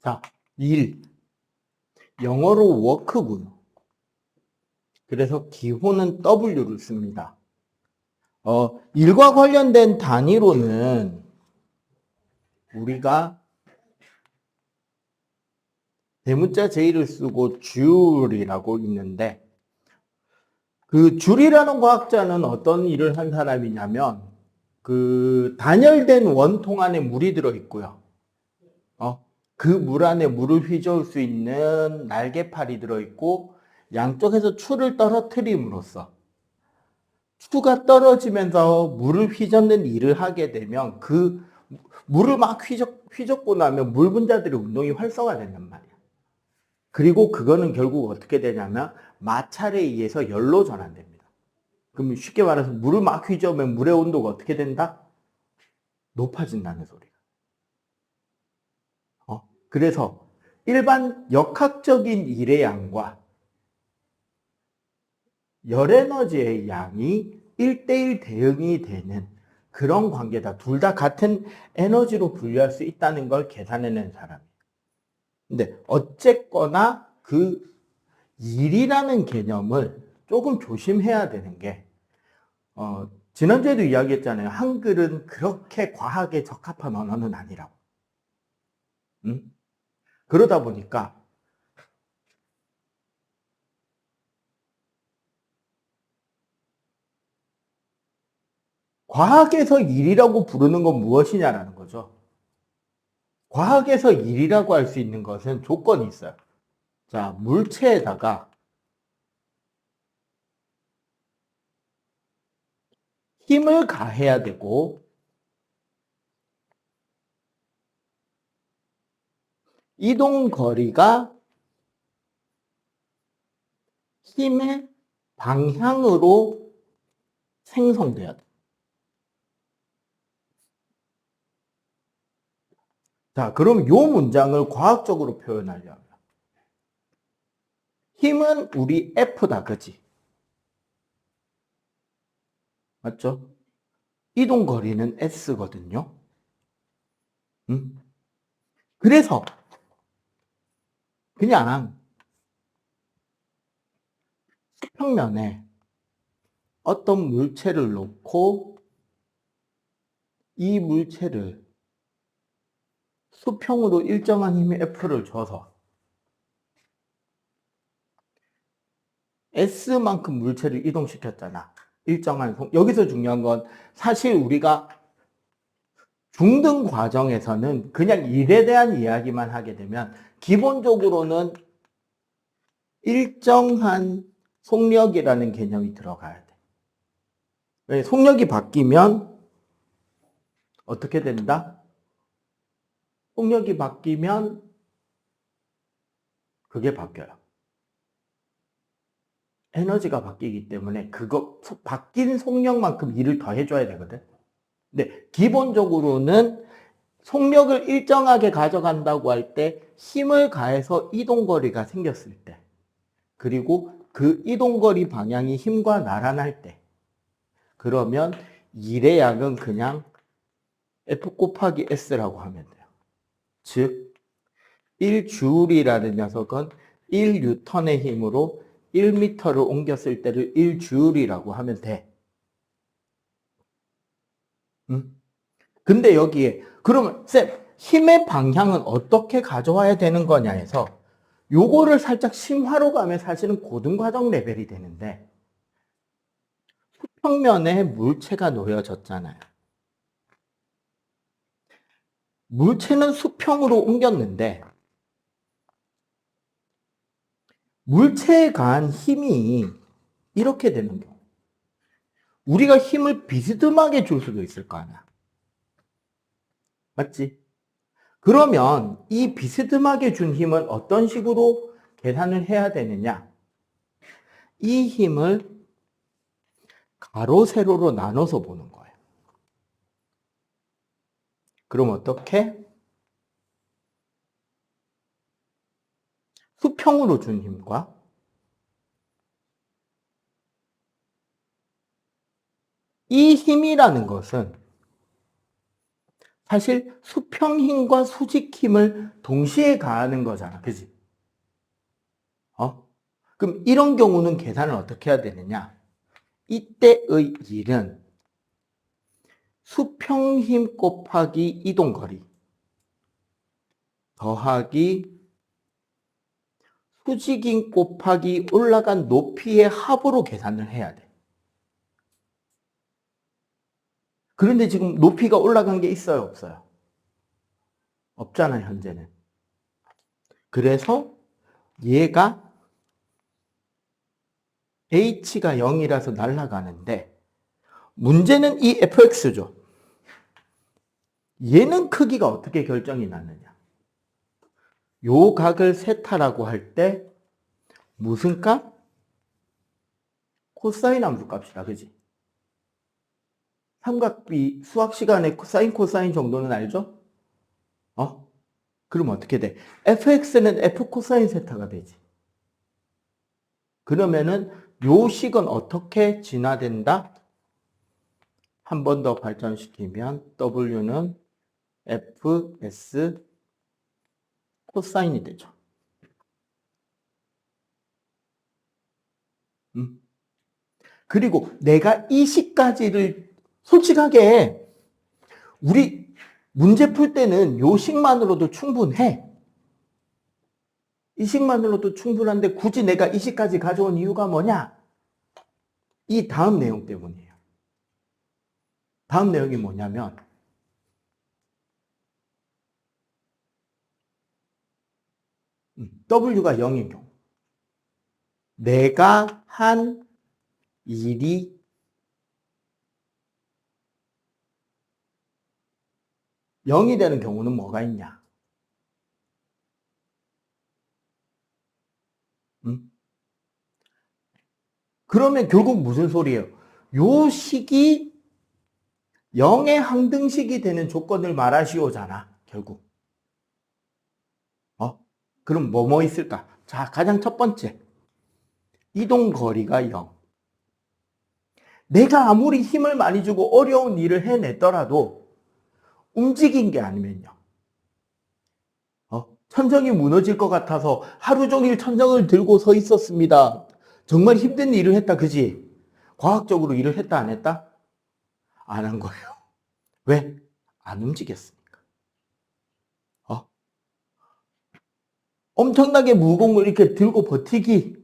자, 일. 영어로 워크군요. 그래서 기호는 W를 씁니다. 일과 관련된 단위로는 우리가 대문자 J를 쓰고 줄이라고 있는데, 그 줄이라는 과학자는 어떤 일을 한 사람이냐면, 그 단열된 원통 안에 물이 들어있고요. 그 물 안에 물을 휘저을 수 있는 날개팔이 들어있고, 양쪽에서 추를 떨어뜨림으로써 추가 떨어지면서 물을 휘젓는 일을 하게 되면 그 물을 막 휘젓고 나면 물 분자들의 운동이 활성화된단 말이야. 그리고 그거는 결국 어떻게 되냐면 마찰에 의해서 열로 전환됩니다. 그럼 쉽게 말해서 물을 막 휘저으면 물의 온도가 어떻게 된다? 높아진다는 소리야. 그래서 일반 역학적인 일의 양과 열에너지의 양이 1대1 대응이 되는 그런 관계다. 둘 다 같은 에너지로 분류할 수 있다는 걸 계산해낸 사람이에요. 근데 어쨌거나 그 일이라는 개념을 조금 조심해야 되는 게, 지난주에도 이야기했잖아요. 한글은 그렇게 과학에 적합한 언어는 아니라고. 응? 그러다 보니까 과학에서 일이라고 부르는 건 무엇이냐라는 거죠. 과학에서 일이라고 할 수 있는 것은 조건이 있어요. 자, 물체에다가 힘을 가해야 되고, 이동 거리가 힘의 방향으로 생성돼야 돼. 자, 그럼 이 문장을 과학적으로 표현하려면 힘은 우리 F다, 그치? 맞죠? 이동 거리는 S거든요. 응? 그래서 그냥 수평면에 어떤 물체를 놓고 이 물체를 수평으로 일정한 힘의 F를 줘서 S만큼 물체를 이동시켰잖아. 일정한 여기서 중요한 건 사실 우리가 중등 과정에서는 그냥 일에 대한 이야기만 하게 되면 기본적으로는 일정한 속력이라는 개념이 들어가야 돼. 왜? 속력이 바뀌면 어떻게 된다? 속력이 바뀌면 그게 바뀌어요. 에너지가 바뀌기 때문에 그거 바뀐 속력만큼 일을 더 해줘야 되거든. 근데 기본적으로는 속력을 일정하게 가져간다고 할 때 힘을 가해서 이동거리가 생겼을 때, 그리고 그 이동거리 방향이 힘과 나란할 때, 그러면 일의 양은 그냥 F 곱하기 S라고 하면 돼요. 즉 1주울이라는 녀석은 1뉴턴의 힘으로 1m를 옮겼을 때를 1주울이라고 하면 돼. 응? 근데 여기에 그러면 쌤, 힘의 방향은 어떻게 가져와야 되는 거냐 해서 요거를 살짝 심화로 가면 사실은 고등과정 레벨이 되는데, 수평면에 물체가 놓여졌잖아요. 물체는 수평으로 옮겼는데 물체에 가한 힘이 이렇게 되는 경우, 우리가 힘을 비스듬하게 줄 수도 있을 거 아니야. 맞지? 그러면 이 비스듬하게 준 힘은 어떤 식으로 계산을 해야 되느냐? 이 힘을 가로, 세로로 나눠서 보는 거예요. 그럼 어떻게? 수평으로 준 힘과 이 힘이라는 것은 사실 수평힘과 수직힘을 동시에 가하는 거잖아. 그지? 그럼 이런 경우는 계산을 어떻게 해야 되느냐? 이때의 일은 수평힘 곱하기 이동거리 더하기 수직인 곱하기 올라간 높이의 합으로 계산을 해야 돼. 그런데 지금 높이가 올라간 게 있어요, 없어요? 없잖아요, 현재는. 그래서 얘가 h가 0이라서 날아가는데 문제는 이 fx죠. 얘는 크기가 어떻게 결정이 나느냐? 요 각을 세타라고 할 때 무슨 값? 코사인 함수 값이다. 그지? 삼각비 수학 시간에 사인 코사인 정도는 알죠? 그럼 어떻게 돼? fx는 f 코사인 세타가 되지. 그러면은 요 식은 어떻게 진화된다? 한 번 더 발전시키면 w는 fs 코사인이 되죠. 그리고 내가 이 식까지를 솔직하게 우리 문제 풀 때는 요 식만으로도 충분해. 이 식만으로도 충분한데 굳이 내가 이 식까지 가져온 이유가 뭐냐? 이 다음 내용 때문이에요. 다음 내용이 뭐냐면 W가 0인 경우 내가 한 일이 영이 되는 경우는 뭐가 있냐? 그러면 결국 무슨 소리예요? 요 식이 0의 항등식이 되는 조건을 말하시오잖아, 결국. 그럼 뭐 있을까? 자, 가장 첫 번째. 이동거리가 0. 내가 아무리 힘을 많이 주고 어려운 일을 해냈더라도 움직인 게 아니면요. 천정이 무너질 것 같아서 하루 종일 천정을 들고 서 있었습니다. 정말 힘든 일을 했다, 그지? 과학적으로 일을 했다, 안 했다? 안 한 거예요. 왜? 안 움직였으니까. 엄청나게 무거운 걸 이렇게 들고 버티기.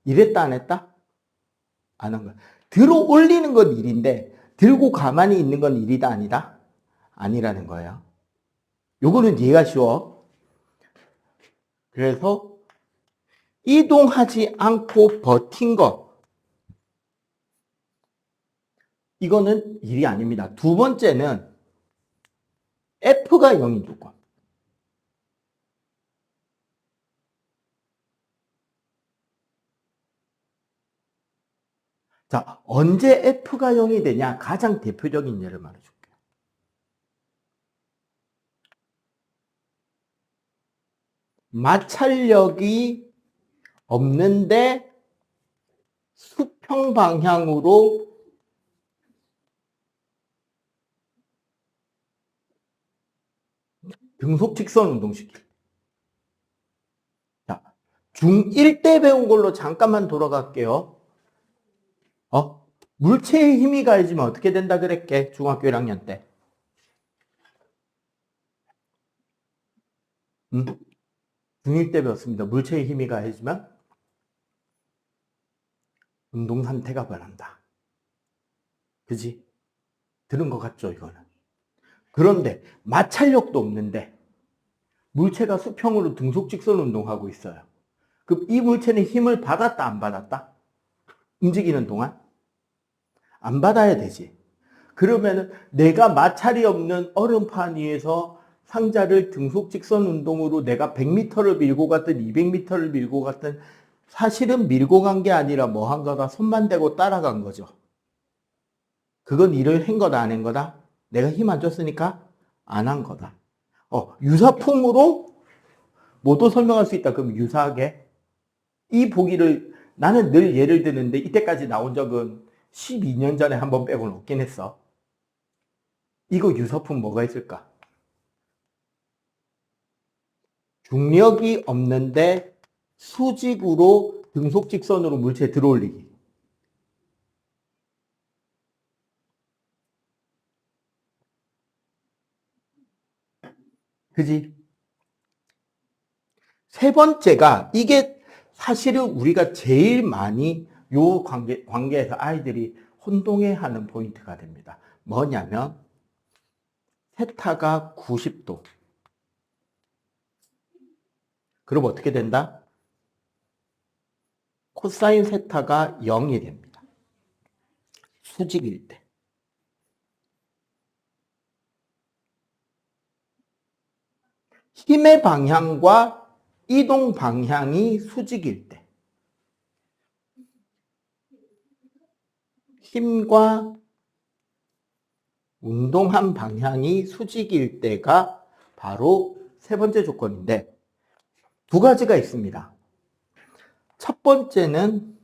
이랬다, 안 했다? 안 한 거야. 들어 올리는 건 일인데, 들고 가만히 있는 건 일이다, 아니다? 아니라는 거예요. 요거는 이해가 쉬워. 그래서 이동하지 않고 버틴 것. 이거는 일이 아닙니다. 두 번째는 F가 0인 조건. 자, 언제 F가 0이 되냐? 가장 대표적인 예를 말해줄게요. 마찰력이 없는데 수평 방향으로 등속 직선 운동시키. 자, 중1 때 배운 걸로 잠깐만 돌아갈게요. 물체의 힘이 가해지면 어떻게 된다 그랬게? 중학교 1학년 때. 중1 때 배웠습니다. 물체의 힘이 가해지면 운동 상태가 변한다. 그지? 들은 것 같죠, 이거는. 그런데 마찰력도 없는데 물체가 수평으로 등속 직선 운동하고 있어요. 그럼 이 물체는 힘을 받았다, 안 받았다? 움직이는 동안? 안 받아야 되지. 그러면은 내가 마찰이 없는 얼음판 위에서 상자를 등속 직선 운동으로 내가 100m를 밀고 갔든 200m를 밀고 갔든 사실은 밀고 간 게 아니라 뭐 한 거다? 손만 대고 따라간 거죠. 그건 일을 한 거다, 안 한 거다? 내가 힘 안 줬으니까 안 한 거다. 유사품으로 뭐도 설명할 수 있다. 그럼 유사하게 이 보기를 나는 늘 예를 드는데 이때까지 나온 적은 12년 전에 한 번 빼고는 없긴 했어. 이거 유서품 뭐가 있을까? 중력이 없는데 수직으로 등속 직선으로 물체 들어올리기. 그지? 세 번째가 이게 사실은 우리가 제일 많이 요 관계에서 아이들이 혼동해하는 포인트가 됩니다. 뭐냐면 세타가 90도. 그럼 어떻게 된다? 코사인 세타가 0이 됩니다. 수직일 때. 힘의 방향과 이동 방향이 수직일 때. 힘과 운동한 방향이 수직일 때가 바로 세 번째 조건인데 두 가지가 있습니다. 첫 번째는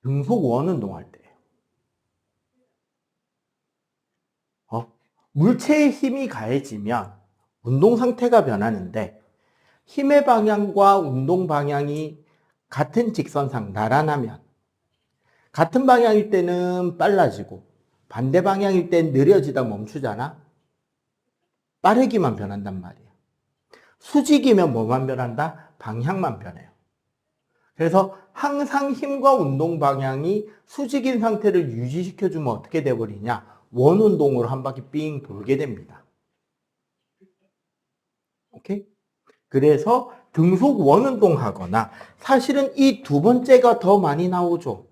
등속 원운동할 때예요. 물체의 힘이 가해지면 운동 상태가 변하는데 힘의 방향과 운동 방향이 같은 직선상 나란하면 같은 방향일 때는 빨라지고 반대 방향일 땐 느려지다 멈추잖아. 빠르기만 변한단 말이야. 수직이면 뭐만 변한다? 방향만 변해요. 그래서 항상 힘과 운동 방향이 수직인 상태를 유지시켜주면 어떻게 돼버리냐? 원운동으로 한 바퀴 삥 돌게 됩니다. 오케이? 그래서 등속 원운동 하거나 사실은 이 두 번째가 더 많이 나오죠.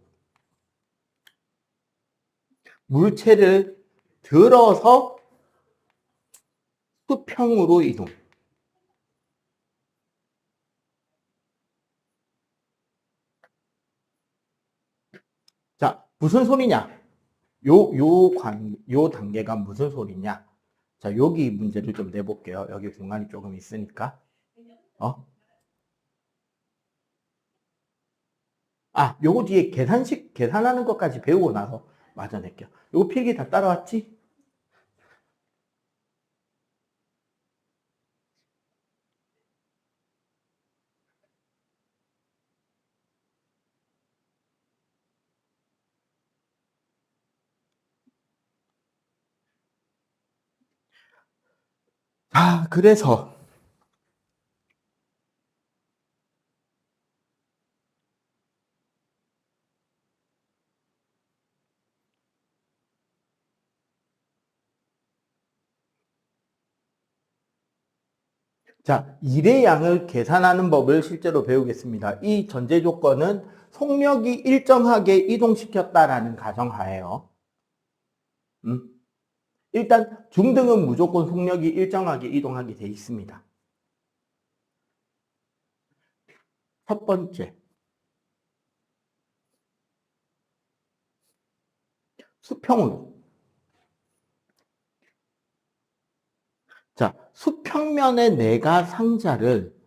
물체를 들어서 수평으로 이동. 자, 무슨 소리냐? 요 단계가 무슨 소리냐? 자, 여기 문제를 좀 내볼게요. 여기 공간이 조금 있으니까. 요거 뒤에 계산하는 것까지 배우고 나서 맞아낼게요. 요거 필기 다 따라왔지? 그래서 자, 일의 양을 계산하는 법을 실제로 배우겠습니다. 이 전제 조건은 속력이 일정하게 이동시켰다라는 가정하에요. 일단 중등은 무조건 속력이 일정하게 이동하게 돼 있습니다. 첫 번째, 수평으로. 자, 수평면에 내가 상자를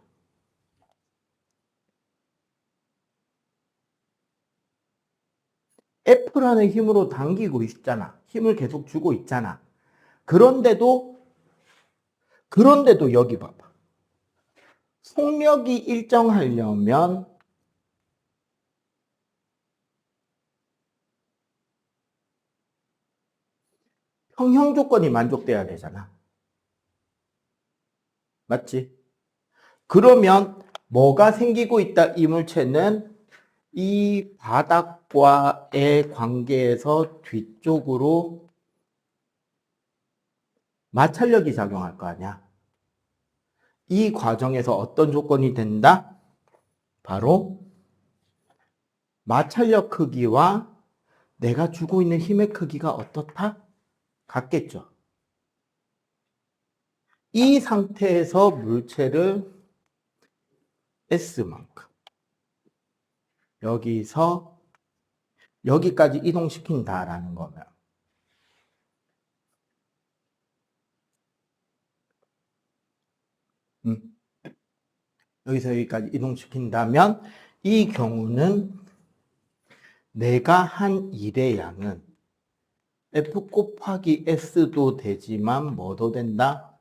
F라는 힘으로 당기고 있잖아. 힘을 계속 주고 있잖아. 그런데도 여기 봐봐. 속력이 일정하려면 평형 조건이 만족돼야 되잖아. 맞지? 그러면 뭐가 생기고 있다? 이 물체는 이 바닥과의 관계에서 뒤쪽으로 마찰력이 작용할 거 아니야. 이 과정에서 어떤 조건이 된다? 바로 마찰력 크기와 내가 주고 있는 힘의 크기가 어떻다? 같겠죠. 이 상태에서 물체를 S만큼 여기서 여기까지 이동시킨다라는 거면 여기서 여기까지 이동시킨다면 이 경우는 내가 한 일의 양은 F 곱하기 S도 되지만 뭐도 된다?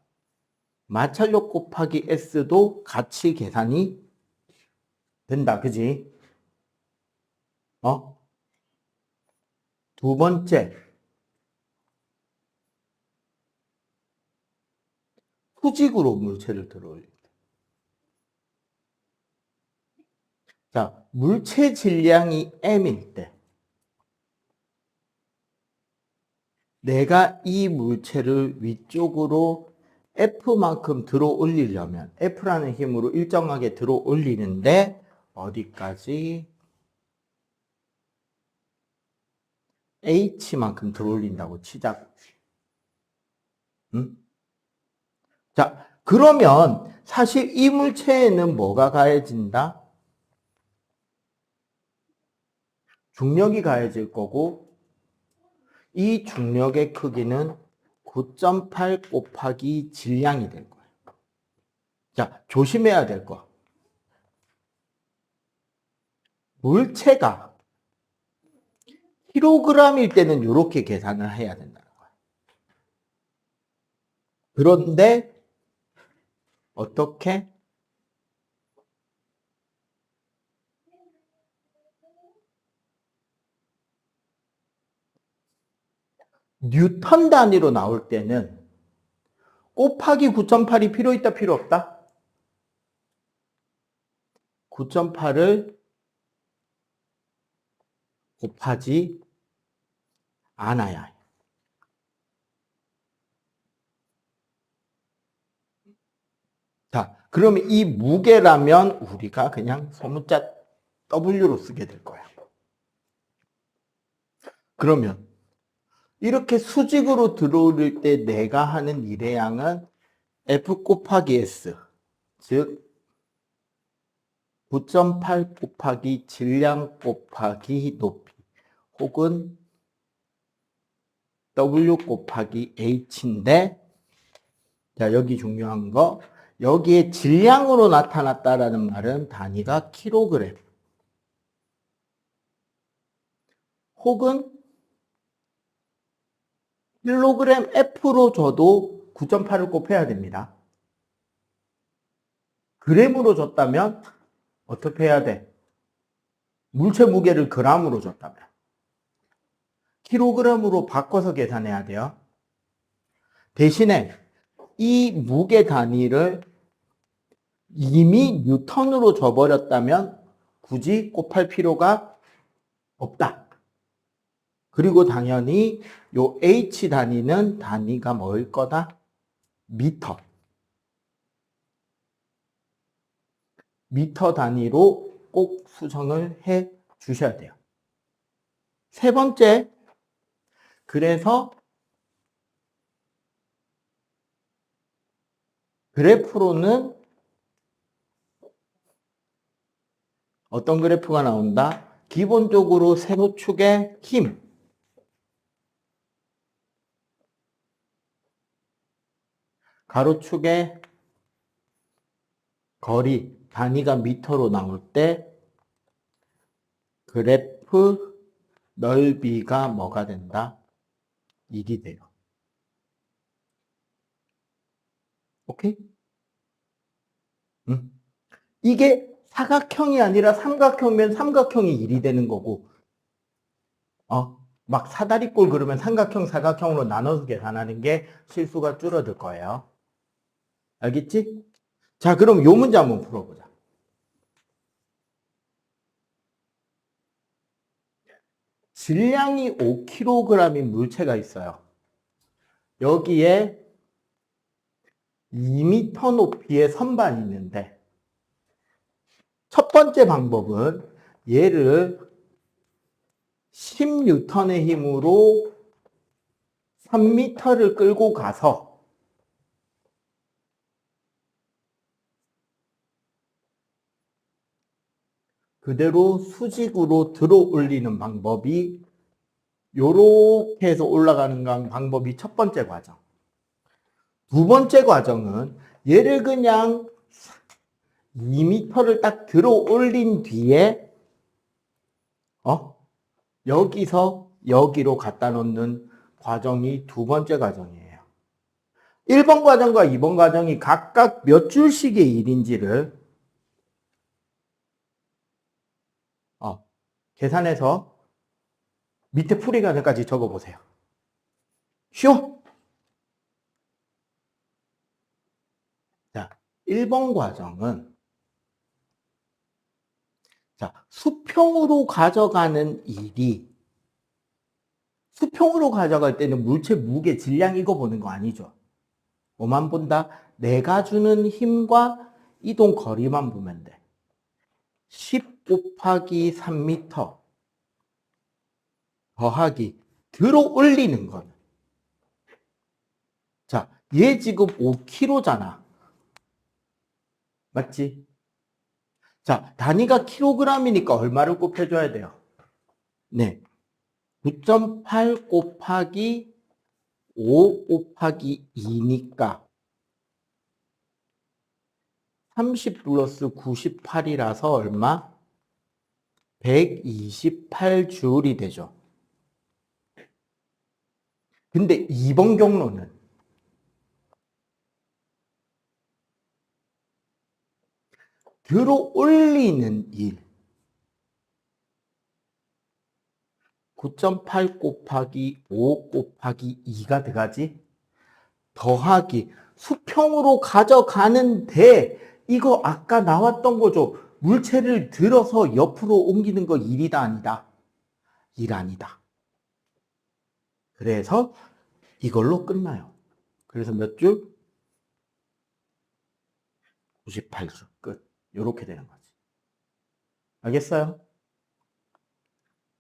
마찰력 곱하기 S도 같이 계산이 된다. 그지? 두 번째, 수직으로 물체를 들어올린다. 자, 물체 질량이 M일 때 내가 이 물체를 위쪽으로 F만큼 들어 올리려면 F라는 힘으로 일정하게 들어 올리는데 어디까지? H만큼 들어 올린다고 치자고. 응? 자, 그러면 사실 이 물체에는 뭐가 가해진다? 중력이 가해질 거고 이 중력의 크기는 9.8 곱하기 질량이 될 거예요. 자, 조심해야 될 거. 물체가 킬로그램일 때는 이렇게 계산을 해야 된다는 거예요. 그런데 어떻게? 뉴턴 단위로 나올 때는 곱하기 9.8이 필요 있다, 필요 없다? 9.8을 곱하지 않아야 해요. 자, 그러면 이 무게라면 우리가 그냥 소문자 W로 쓰게 될 거야. 그러면 이렇게 수직으로 들어올 때 내가 하는 일의 양은 F 곱하기 S, 즉 9.8 곱하기 질량 곱하기 높이 혹은 W 곱하기 H인데, 자, 여기 중요한 거, 여기에 질량으로 나타났다라는 말은 단위가 킬로그램 혹은 킬로그램 F로 줘도 9.8을 곱해야 됩니다. 그램으로 줬다면 어떻게 해야 돼? 물체 무게를 그램으로 줬다면 킬로그램으로 바꿔서 계산해야 돼요. 대신에 이 무게 단위를 이미 뉴턴으로 줘버렸다면 굳이 곱할 필요가 없다. 그리고 당연히 요 H 단위는 단위가 뭐일 거다? 미터. 미터 단위로 꼭 수정을 해 주셔야 돼요. 세 번째, 그래서 그래프로는 어떤 그래프가 나온다? 기본적으로 세로축의 힘, 가로축의 거리, 단위가 미터로 나올 때 그래프 넓이가 뭐가 된다? 1이 돼요. 오케이? 응? 이게 사각형이 아니라 삼각형이면 삼각형이 1이 되는 거고, 막 사다리꼴 그러면 삼각형, 사각형으로 나눠서 계산하는 게 실수가 줄어들 거예요. 알겠지? 자, 그럼 요 문제 한번 풀어보자. 질량이 5kg인 물체가 있어요. 여기에 2m 높이의 선반이 있는데, 첫 번째 방법은 얘를 10N의 힘으로 3m를 끌고 가서 그대로 수직으로 들어 올리는 방법이, 요렇게 해서 올라가는 방법이 첫 번째 과정. 두 번째 과정은 얘를 그냥 2m를 딱 들어 올린 뒤에 여기서 여기로 갖다 놓는 과정이 두 번째 과정이에요. 1번 과정과 2번 과정이 각각 몇 줄씩의 일인지를 계산해서 밑에 풀이 과정까지 적어보세요. 쉬워! 자, 1번 과정은 수평으로 가져가는 일이 수평으로 가져갈 때는 물체 무게 질량 이거 보는 거 아니죠. 뭐만 본다? 내가 주는 힘과 이동 거리만 보면 돼. 10 곱하기 3m 더하기 들어 올리는 건. 자, 얘 지금 5kg잖아. 맞지? 자, 단위가 킬로그램이니까 얼마를 곱해줘야 돼요? 네. 9.8 곱하기 5 곱하기 2니까 30 플러스 98이라서 얼마? 128줄이 되죠. 근데 2번 경로는 들어 올리는 일 9.8 곱하기 5 곱하기 2가 들어가지? 더하기 수평으로 가져가는데 이거 아까 나왔던 거죠. 물체를 들어서 옆으로 옮기는 거 일이다 아니다? 일 아니다. 그래서 이걸로 끝나요. 그래서 몇 줄? 98줄 끝. 이렇게 되는 거지. 알겠어요?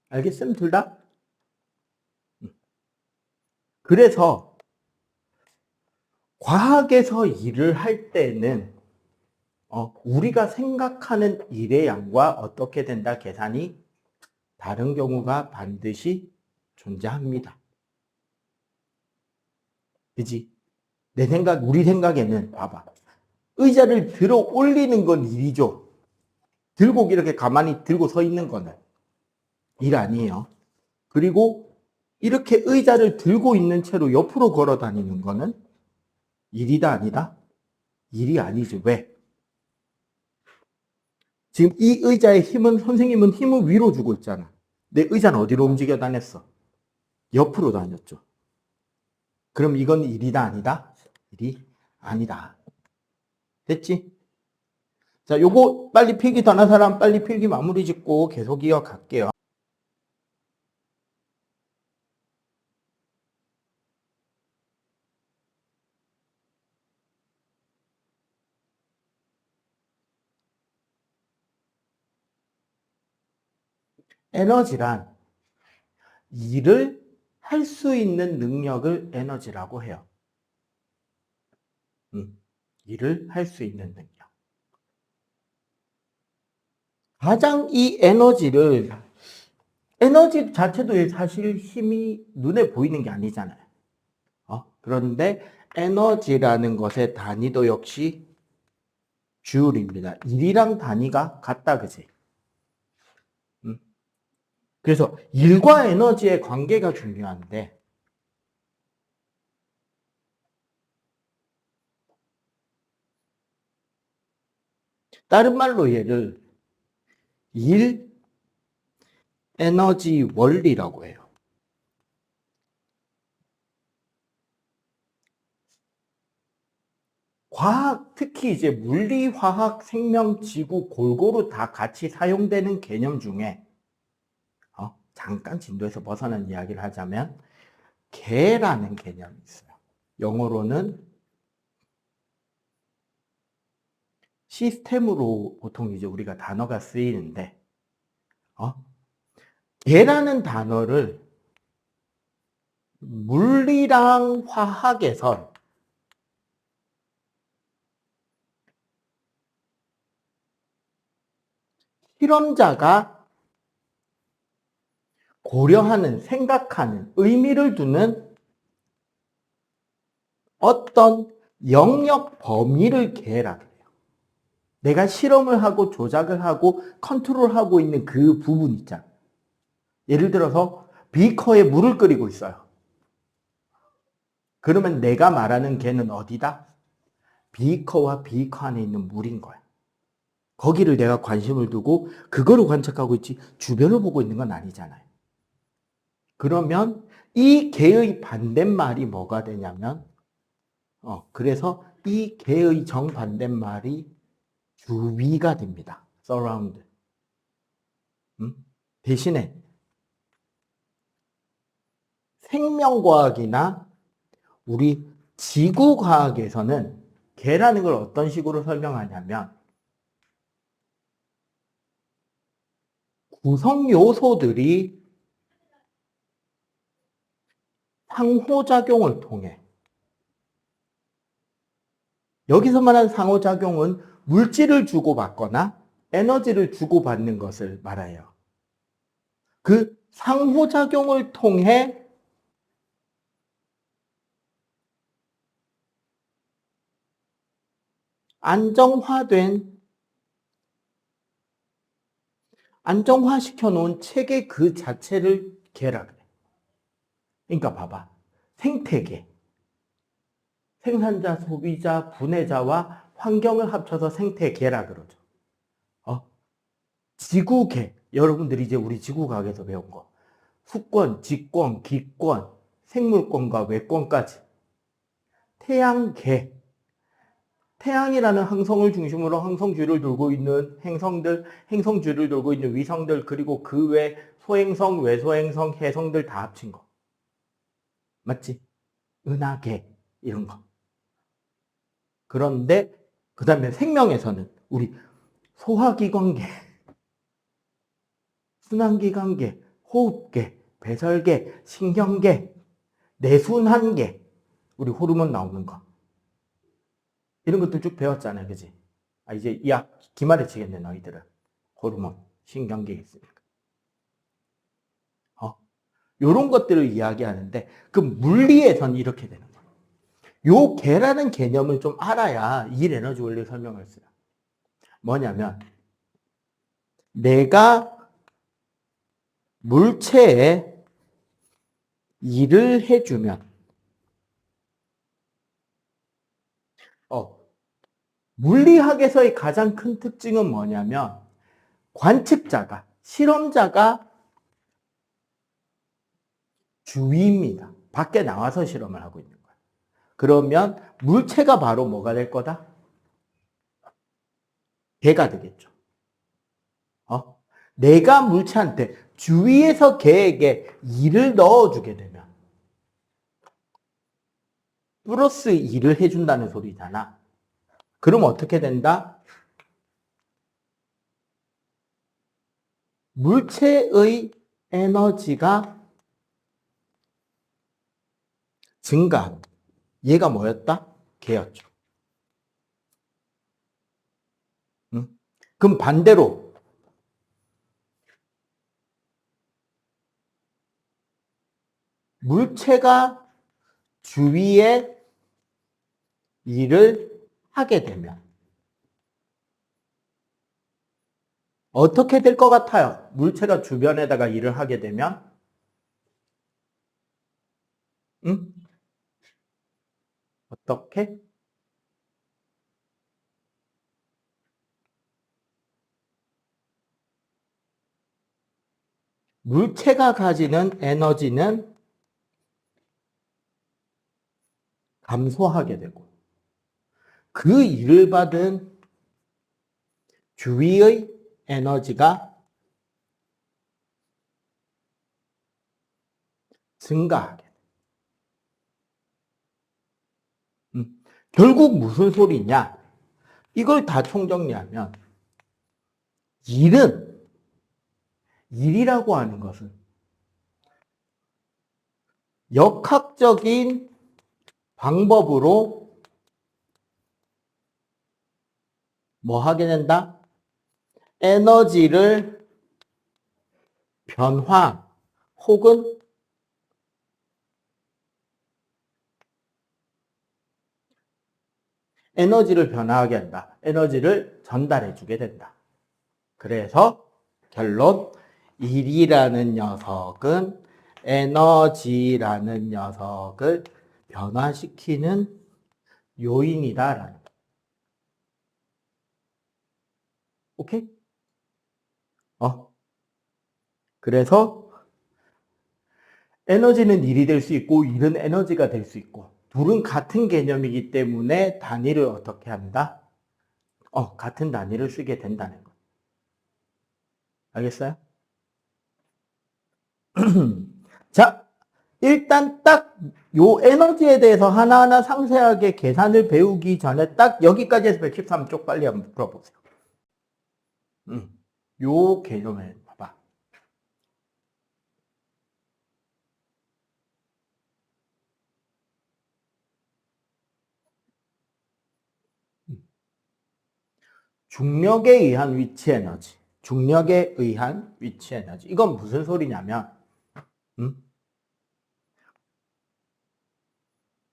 알겠음 둘 다? 그래서 과학에서 일을 할 때는 우리가 생각하는 일의 양과 어떻게 된다 계산이 다른 경우가 반드시 존재합니다. 그지? 우리 생각에는 봐봐. 의자를 들어 올리는 건 일이죠. 들고 이렇게 가만히 들고 서 있는 거는 일 아니에요. 그리고 이렇게 의자를 들고 있는 채로 옆으로 걸어 다니는 거는 일이다 아니다? 일이 아니죠. 왜? 지금 이 의자의 힘은 선생님은 힘을 위로 주고 있잖아. 내 의자는 어디로 움직여 다녔어? 옆으로 다녔죠. 그럼 이건 일이다 아니다? 일이 아니다. 됐지? 자, 요거 빨리 필기 더 난 사람 빨리 필기 마무리 짓고 계속 이어갈게요. 에너지란 일을 할 수 있는 능력을 에너지라고 해요. 일을 할 수 있는 능력. 가장 이 에너지 자체도 사실 힘이 눈에 보이는 게 아니잖아요. 그런데 에너지라는 것의 단위도 역시 줄입니다. 일이랑 단위가 같다, 그지? 그래서 일과 에너지의 관계가 중요한데, 다른 말로 얘를 일, 에너지 원리라고 해요. 과학, 특히 이제 물리, 화학, 생명, 지구 골고루 다 같이 사용되는 개념 중에 잠깐 진도에서 벗어난 이야기를 하자면 개라는 개념이 있어요. 영어로는 시스템으로 보통 이제 우리가 단어가 쓰이는데 개라는 단어를 물리랑 화학에선 실험자가 고려하는, 생각하는, 의미를 두는 어떤 영역 범위를 개라고 해요. 내가 실험을 하고 조작을 하고 컨트롤하고 있는 그 부분 있잖아. 예를 들어서 비커에 물을 끓이고 있어요. 그러면 내가 말하는 걔는 어디다? 비커와 비커 안에 있는 물인 거야. 거기를 내가 관심을 두고 그거를 관찰하고 있지 주변을 보고 있는 건 아니잖아요. 그러면 이 개의 반대말이 뭐가 되냐면 그래서 이 개의 정반대말이 주위가 됩니다. surround. 대신에 생명과학이나 우리 지구과학에서는 개라는 걸 어떤 식으로 설명하냐면 구성 요소들이 상호작용을 통해 여기서 말하는 상호작용은 물질을 주고받거나 에너지를 주고받는 것을 말해요. 그 상호작용을 통해 안정화시켜 놓은 체계 그 자체를 개라 그래. 그러니까 봐봐. 생태계. 생산자, 소비자, 분해자와 환경을 합쳐서 생태계라 그러죠. 지구계. 여러분들이 이제 우리 지구과학에서 배운 거. 수권, 직권, 기권, 생물권과 외권까지. 태양계. 태양이라는 항성을 중심으로 항성주를 돌고 있는 행성들, 행성주를 돌고 있는 위성들, 그리고 그 외 소행성, 외소행성, 해성들 다 합친 거. 맞지? 은하계 이런 거. 그런데 그 다음에 생명에서는 우리 소화기관계, 순환기관계, 호흡계, 배설계, 신경계, 내순환계, 우리 호르몬 나오는 거. 이런 것들 쭉 배웠잖아요. 그지? 이제 이학 기말에 치겠네, 너희들은. 호르몬, 신경계 있으니까. 요런 것들을 이야기하는데, 그 물리에선 이렇게 되는 거예요. 요 개라는 개념을 좀 알아야 일 에너지 원리 설명할 수 있어요. 뭐냐면, 내가 물체에 일을 해주면, 물리학에서의 가장 큰 특징은 뭐냐면, 관측자가, 실험자가 주위입니다. 밖에 나와서 실험을 하고 있는 거예요. 그러면 물체가 바로 뭐가 될 거다? 개가 되겠죠. 내가 물체한테 주위에서 개에게 일을 넣어주게 되면 플러스 일을 해준다는 소리잖아. 그럼 어떻게 된다? 물체의 에너지가 증가한. 얘가 뭐였다? 개였죠. 그럼 반대로 물체가 주위에 일을 하게 되면 어떻게 될 것 같아요? 물체가 주변에다가 일을 하게 되면 어떻게? 물체가 가지는 에너지는 감소하게 되고 그 일을 받은 주위의 에너지가 증가하게 돼. 결국 무슨 소리냐? 이걸 다 총정리하면 일이라고 하는 것은 역학적인 방법으로 뭐 하게 된다? 에너지를 변화 혹은 에너지를 변화하게 한다. 에너지를 전달해 주게 된다. 그래서 결론, 일이라는 녀석은 에너지라는 녀석을 변화시키는 요인이다라는 거. 오케이? 그래서 에너지는 일이 될 수 있고 일은 에너지가 될 수 있고 둘은 같은 개념이기 때문에 단위를 어떻게 합니다? 같은 단위를 쓰게 된다는 거. 알겠어요? 자, 일단 딱 요 에너지에 대해서 하나하나 상세하게 계산을 배우기 전에 딱 여기까지 해서 113쪽 빨리 한번 풀어보세요. 요 개념을 봐봐. 중력에 의한 위치 에너지. 중력에 의한 위치 에너지. 이건 무슨 소리냐면,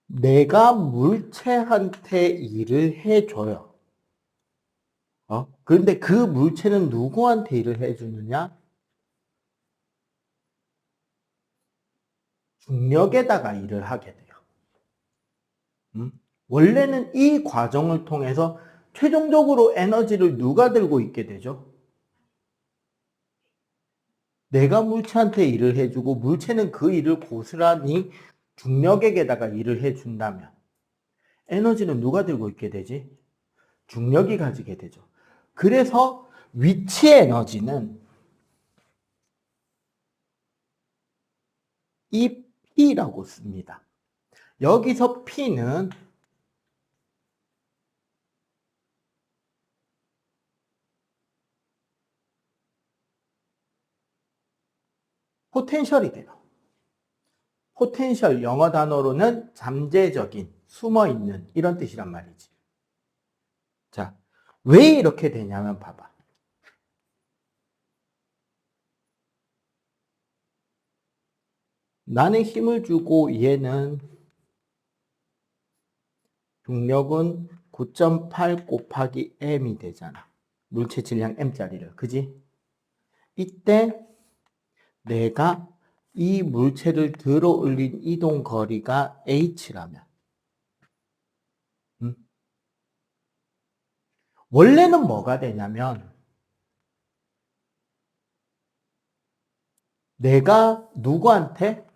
내가 물체한테 일을 해줘요. 그런데 그 물체는 누구한테 일을 해주느냐? 중력에다가 일을 하게 돼요. 원래는 이 과정을 통해서 최종적으로 에너지를 누가 들고 있게 되죠? 내가 물체한테 일을 해주고 물체는 그 일을 고스란히 중력에게다가 일을 해준다면 에너지는 누가 들고 있게 되지? 중력이 가지게 되죠. 그래서 위치 에너지는 이 P라고 씁니다. 여기서 P는 포텐셜이 돼요. 포텐셜 영어 단어로는 잠재적인, 숨어있는 이런 뜻이란 말이지. 자, 왜 이렇게 되냐면 봐봐. 나는 힘을 주고 얘는 중력은 9.8 곱하기 m이 되잖아. 물체 질량 m짜리를. 그지? 이때 내가 이 물체를 들어 올린 이동 거리가 h라면 원래는 뭐가 되냐면 내가 누구한테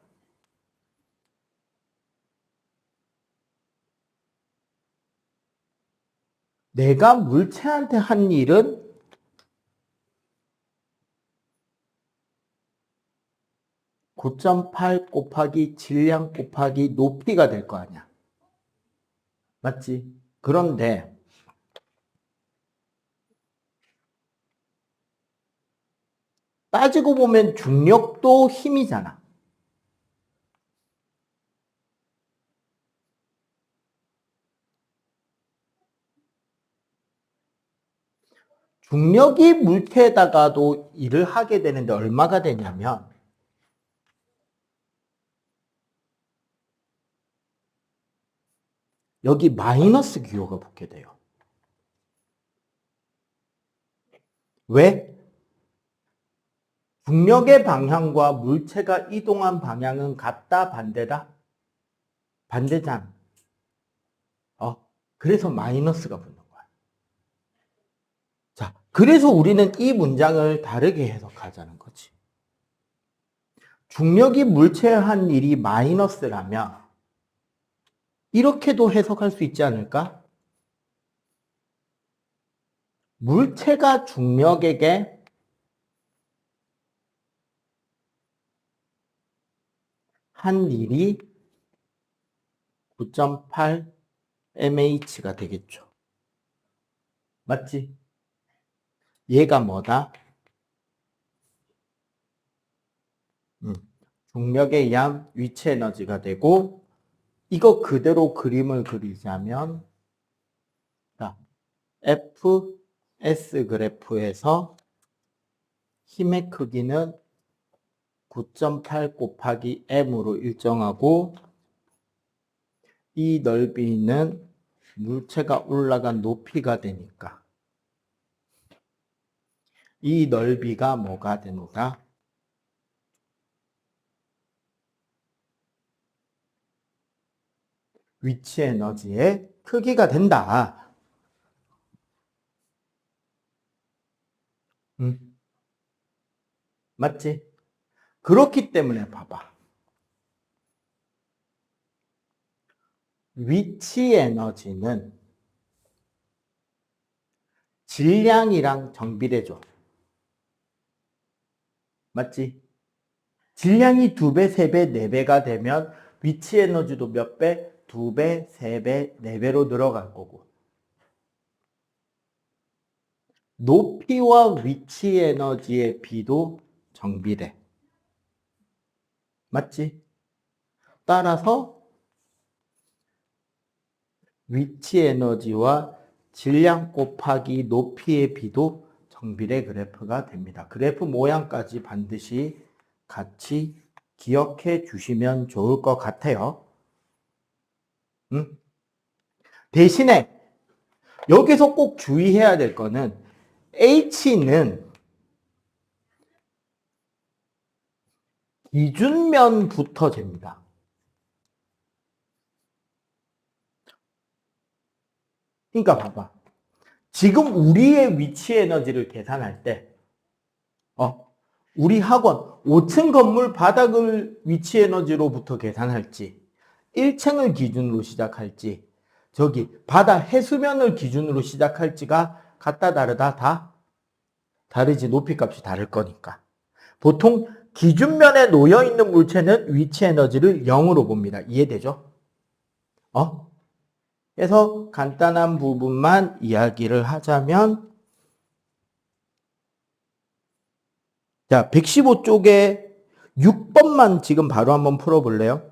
내가 물체한테 한 일은 9.8 곱하기 질량 곱하기 높이가 될 거 아니야. 맞지? 그런데 따지고 보면 중력도 힘이잖아. 중력이 물체에다가도 일을 하게 되는데 얼마가 되냐면 여기 마이너스 기호가 붙게 돼요. 왜? 중력의 방향과 물체가 이동한 방향은 같다, 반대다? 반대잖아. 그래서 마이너스가 붙는 거야. 자, 그래서 우리는 이 문장을 다르게 해석하자는 거지. 중력이 물체에 한 일이 마이너스라면 이렇게도 해석할 수 있지 않을까? 물체가 중력에게 한 일이 9.8 mh가 되겠죠. 맞지? 얘가 뭐다? 중력에 의한 위치 에너지가 되고 이거 그대로 그림을 그리자면 FS 그래프에서 힘의 크기는 9.8 곱하기 m으로 일정하고 이 넓이는 물체가 올라간 높이가 되니까 이 넓이가 뭐가 된다? 위치 에너지의 크기가 된다. 맞지? 그렇기 때문에 봐봐. 위치 에너지는 질량이랑 정비례죠. 맞지? 질량이 2배, 3배, 4배가 되면 위치 에너지도 몇 배? 2배, 3배, 4배로 늘어갈 거고. 높이와 위치 에너지의 비도 정비례. 맞지? 따라서 위치 에너지와 질량 곱하기 높이의 비도 정비례 그래프가 됩니다. 그래프 모양까지 반드시 같이 기억해 주시면 좋을 것 같아요. 대신에 여기서 꼭 주의해야 될 거는 H는 기준면부터 잽니다. 그러니까 봐봐. 지금 우리의 위치 에너지를 계산할 때 우리 학원 5층 건물 바닥을 위치 에너지로부터 계산할지 1층을 기준으로 시작할지 저기 바다 해수면을 기준으로 시작할지가 같다 다르다 다 다르지. 높이값이 다를 거니까. 보통 기준면에 놓여 있는 물체는 위치 에너지를 0으로 봅니다. 이해되죠? 그래서 간단한 부분만 이야기를 하자면 자, 115쪽에 6번만 지금 바로 한번 풀어볼래요?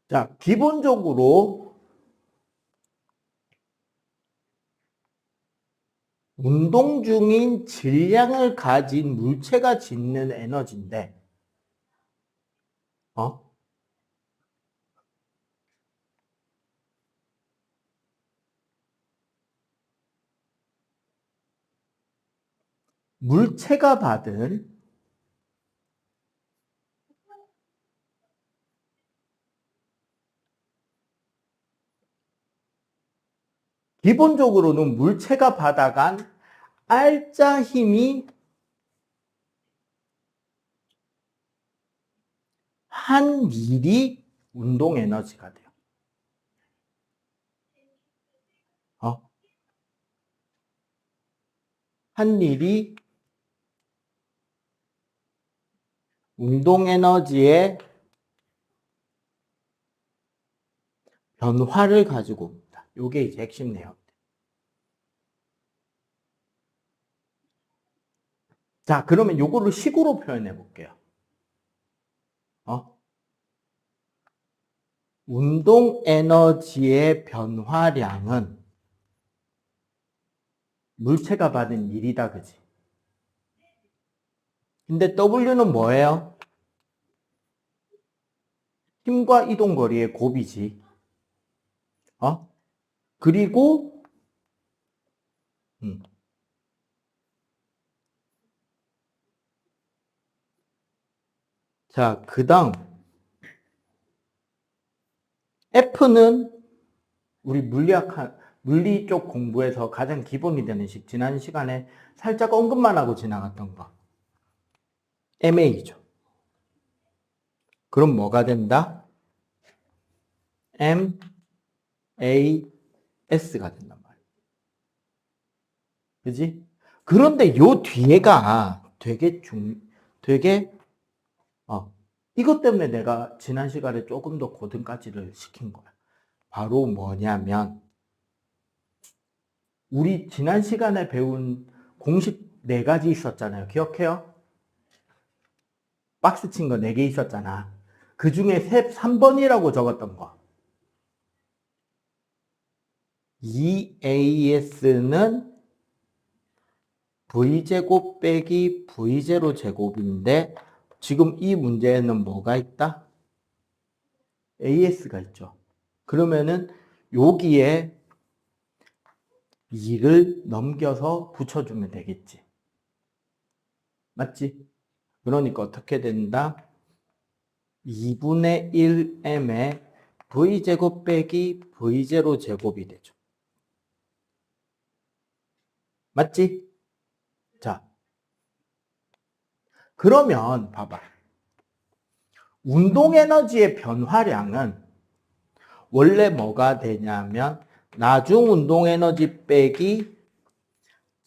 자, 기본적으로 운동 중인 질량을 가진 물체가 짓는 에너지인데, 물체가 받은 기본적으로는 물체가 받아간 알짜 힘이 한 밀이 운동 에너지가 돼요. 한 밀이 운동 에너지의 변화를 가지고 옵니다. 이게 이제 핵심 내용. 자, 그러면 요거를 식으로 표현해 볼게요. 운동 에너지의 변화량은 물체가 받은 일이다, 그지? 근데 W는 뭐예요? 힘과 이동 거리의 곱이지. 그리고 자, 그다음 F는 우리 물리 쪽 공부에서 가장 기본이 되는 지난 시간에 살짝 언급만 하고 지나갔던 거. MA죠. 그럼 뭐가 된다? MAS가 된단 말이야. 그지? 그런데 요 뒤에가 되게 이것 때문에 내가 지난 시간에 조금 더 고등까지를 시킨 거야. 바로 뭐냐면 우리 지난 시간에 배운 공식 4가지 있었잖아요. 기억해요? 박스 친 거 4개 있었잖아. 그 중에 3번이라고 적었던 거. 2AS는 V제곱 빼기 V0 제곱인데 지금 이 문제에는 뭐가 있다? AS가 있죠. 그러면은 여기에 2를 넘겨서 붙여주면 되겠지. 맞지? 그러니까 어떻게 된다? 2분의 1m에 V제곱 빼기 V0 제곱이 되죠. 맞지? 자, 그러면 봐봐. 운동에너지의 변화량은 원래 뭐가 되냐면 나중 운동에너지 빼기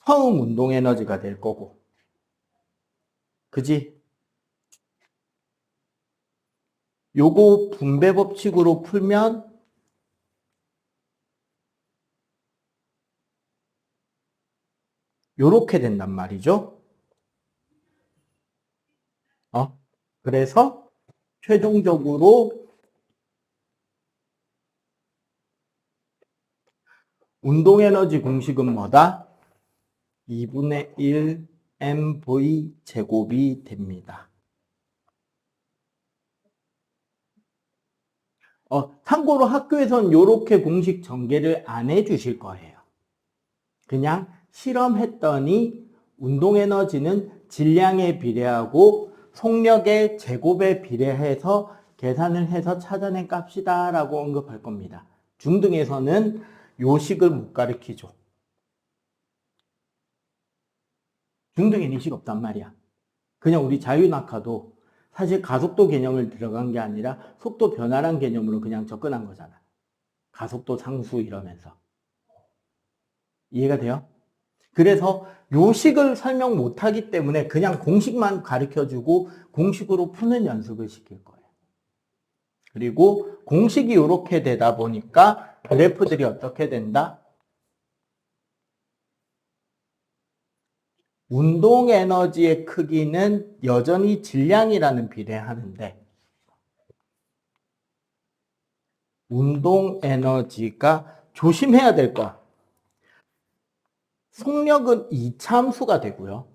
처음 운동에너지가 될 거고. 그지? 요거 분배 법칙으로 풀면 요렇게 된단 말이죠. 그래서 최종적으로 운동에너지 공식은 뭐다? 2분의 1 mv 제곱이 됩니다. 참고로 학교에선 이렇게 공식 전개를 안 해주실 거예요. 그냥 실험했더니 운동에너지는 질량에 비례하고 속력의 제곱에 비례해서 계산을 해서 찾아낸 값이다 라고 언급할 겁니다. 중등에서는 요식을 못 가르치죠. 중등에는 이식 없단 말이야. 그냥 우리 자유낙하도 사실 가속도 개념을 들어간 게 아니라 속도 변화량 개념으로 그냥 접근한 거잖아. 가속도 상수 이러면서. 이해가 돼요? 그래서 요식을 설명 못하기 때문에 그냥 공식만 가르쳐주고 공식으로 푸는 연습을 시킬 거예요. 그리고 공식이 이렇게 되다 보니까 그래프들이 어떻게 된다? 운동 에너지의 크기는 여전히 질량이라는 비례하는데 운동 에너지가 조심해야 될 거. 속력은 이차함수가 되고요.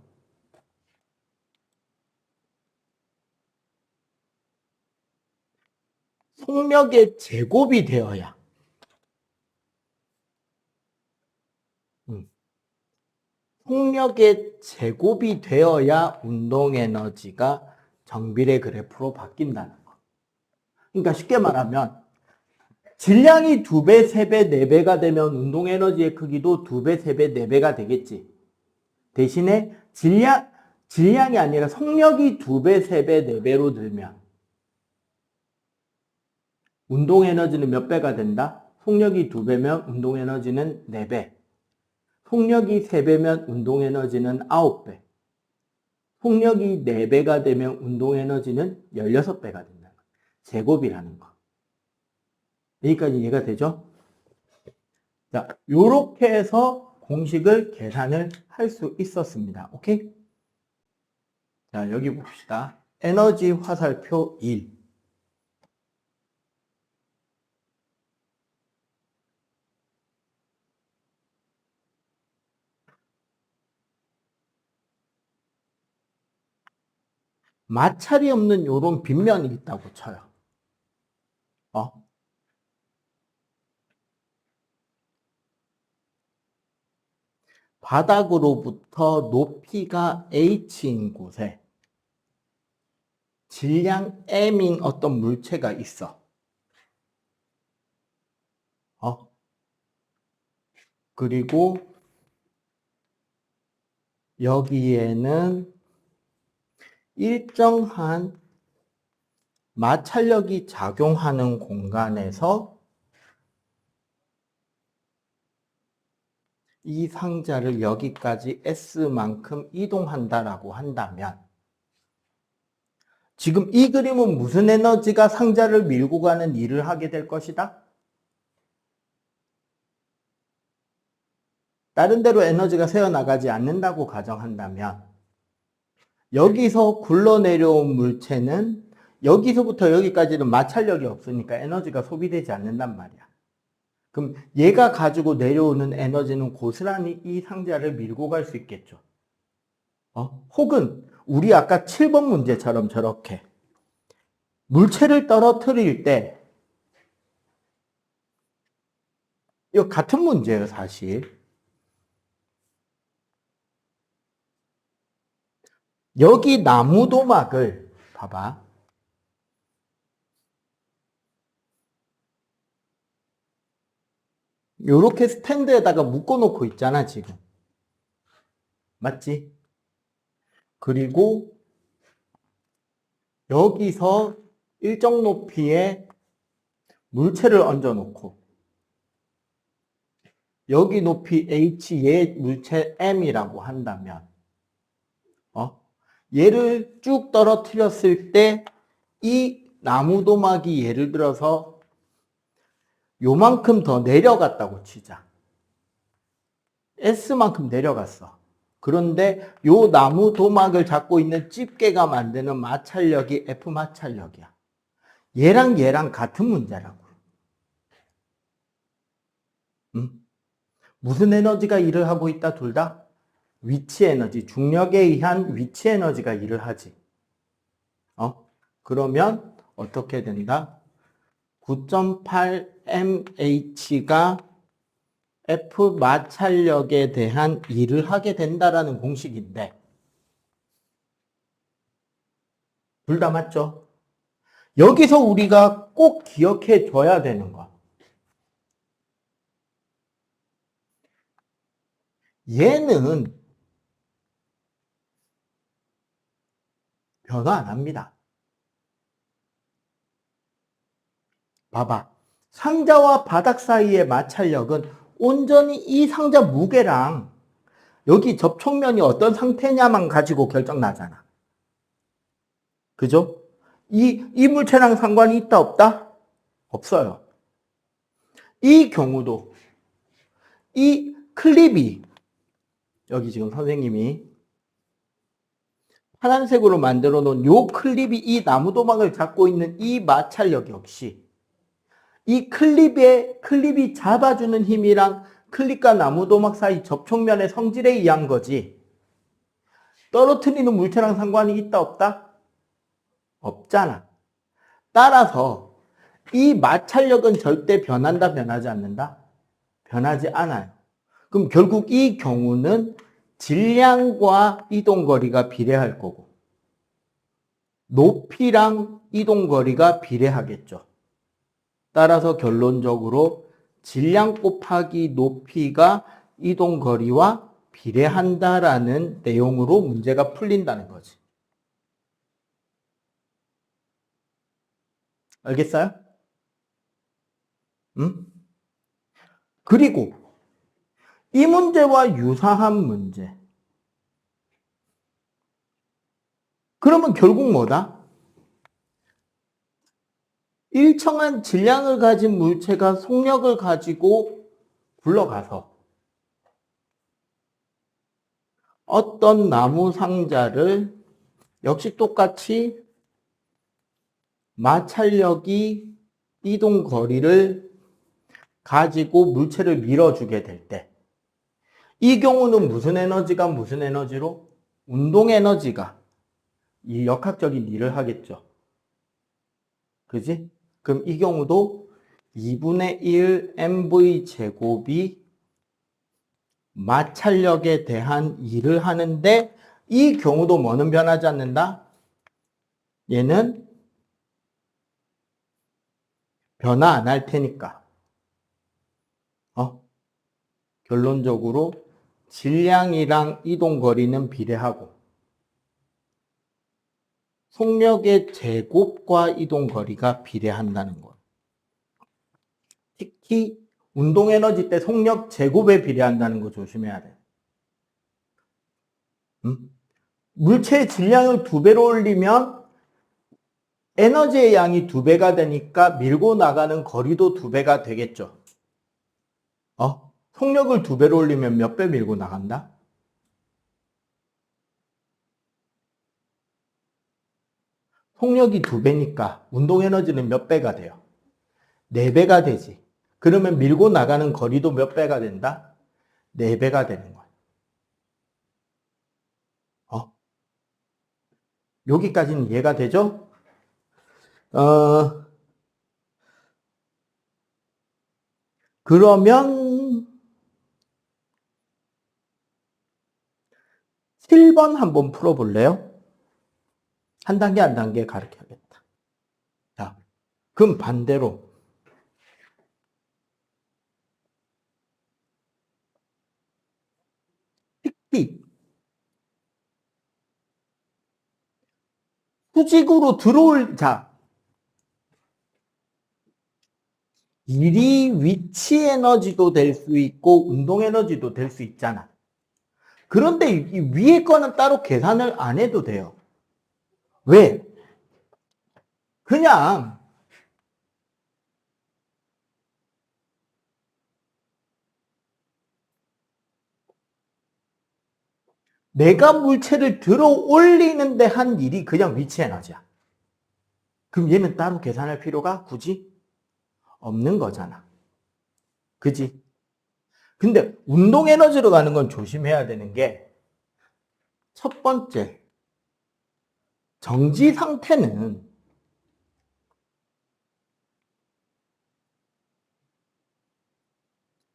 속력의 제곱이 되어야 속력의 제곱이 되어야 운동 에너지가 정비례 그래프로 바뀐다는 거. 그러니까 쉽게 말하면 질량이 2배, 3배, 4배가 되면 운동 에너지의 크기도 2배, 3배, 4배가 되겠지. 대신에 질량이 아니라 속력이 2배, 3배, 4배로 들면 운동 에너지는 몇 배가 된다? 속력이 2배면 운동 에너지는 4배. 속력이 3배면 운동 에너지는 9배. 속력이 4배가 되면 운동 에너지는 16배가 된다. 제곱이라는 거. 여기까지 이해가 되죠? 자, 요렇게 해서 공식을 계산을 할 수 있었습니다. 오케이? 자, 여기 봅시다. 에너지 화살표 1. 마찰이 없는 요런 빗면이 있다고 쳐요. 바닥으로부터 높이가 h인 곳에 질량 m인 어떤 물체가 있어. 그리고 여기에는 일정한 마찰력이 작용하는 공간에서 이 상자를 여기까지 S만큼 이동한다라고 한다면 지금 이 그림은 무슨 에너지가 상자를 밀고 가는 일을 하게 될 것이다? 다른 데로 에너지가 새어나가지 않는다고 가정한다면 여기서 굴러내려온 물체는 여기서부터 여기까지는 마찰력이 없으니까 에너지가 소비되지 않는단 말이야. 그럼 얘가 가지고 내려오는 에너지는 고스란히 이 상자를 밀고 갈 수 있겠죠. 혹은 우리 아까 7번 문제처럼 저렇게 물체를 떨어뜨릴 때 이거 같은 문제예요, 사실. 여기 나무 도막을 봐봐. 요렇게 스탠드에다가 묶어놓고 있잖아, 지금. 맞지? 그리고 여기서 일정 높이의 물체를 얹어놓고 여기 높이 h, 얘 물체 m이라고 한다면 얘를 쭉 떨어뜨렸을 때 이 나무 도막이 예를 들어서 요만큼 더 내려갔다고 치자. S만큼 내려갔어. 그런데 요 나무 도막을 잡고 있는 집게가 만드는 마찰력이 F 마찰력이야. 얘랑 같은 문제라고. 무슨 에너지가 일을 하고 있다, 둘 다? 위치 에너지, 중력에 의한 위치 에너지가 일을 하지. 그러면 어떻게 된다? 9.8mh가 F 마찰력에 대한 일을 하게 된다라는 공식인데 둘 다 맞죠? 여기서 우리가 꼭 기억해 줘야 되는 거. 얘는 변화 안 합니다. 봐봐. 상자와 바닥 사이의 마찰력은 온전히 이 상자 무게랑 여기 접촉면이 어떤 상태냐만 가지고 결정나잖아. 그죠? 이 물체랑 상관이 있다, 없다? 없어요. 이 경우도 이 클립이 여기 지금 선생님이 파란색으로 만들어 놓은 요 클립이 이 나무 도막을 잡고 있는 이 마찰력 역시 이 클립이 잡아주는 힘이랑 클립과 나무 도막 사이 접촉면의 성질에 의한 거지. 떨어뜨리는 물체랑 상관이 있다, 없다? 없잖아. 따라서 이 마찰력은 절대 변한다, 변하지 않는다? 변하지 않아요. 그럼 결국 이 경우는 질량과 이동거리가 비례할 거고 높이랑 이동거리가 비례하겠죠. 따라서 결론적으로 질량 곱하기 높이가 이동거리와 비례한다라는 내용으로 문제가 풀린다는 거지. 알겠어요? 응? 그리고 이 문제와 유사한 문제. 그러면 결국 뭐다? 일정한 질량을 가진 물체가 속력을 가지고 굴러가서 어떤 나무 상자를 역시 똑같이 마찰력이 이동 거리를 가지고 물체를 밀어주게 될 때, 이 경우는 무슨 에너지가 무슨 에너지로? 운동 에너지가 이 역학적인 일을 하겠죠. 그지? 그럼 이 경우도 2분의 1 mv 제곱이 마찰력에 대한 일을 하는데 이 경우도 뭐는 변하지 않는다? 얘는 변화 안 할 테니까. 결론적으로 질량이랑 이동거리는 비례하고 속력의 제곱과 이동거리가 비례한다는 것. 특히 운동에너지 때 속력 제곱에 비례한다는 거 조심해야 돼. 물체의 질량을 2배로 올리면 에너지의 양이 2배가 되니까 밀고 나가는 거리도 2배가 되겠죠. 속력을 2배로 올리면 몇 배 밀고 나간다? 속력이 2배니까 운동 에너지는 몇 배가 돼요? 4배가 되지. 그러면 밀고 나가는 거리도 몇 배가 된다? 4배가 되는 거야. 여기까지는 이해가 되죠? 그러면 7번 한번 풀어볼래요? 한 단계 한 단계 가르쳐야겠다. 자, 그럼 반대로 식비 수직으로 들어올 일이 위치 에너지도 될 수 있고 운동 에너지도 될 수 있잖아. 그런데 이 위에 거는 따로 계산을 안 해도 돼요. 왜? 그냥 내가 물체를 들어 올리는데 한 일이 그냥 위치 에너지야. 그럼 얘는 따로 계산할 필요가 굳이 없는 거잖아. 그지? 근데 운동 에너지로 가는 건 조심해야 되는 게 첫 번째, 정지 상태는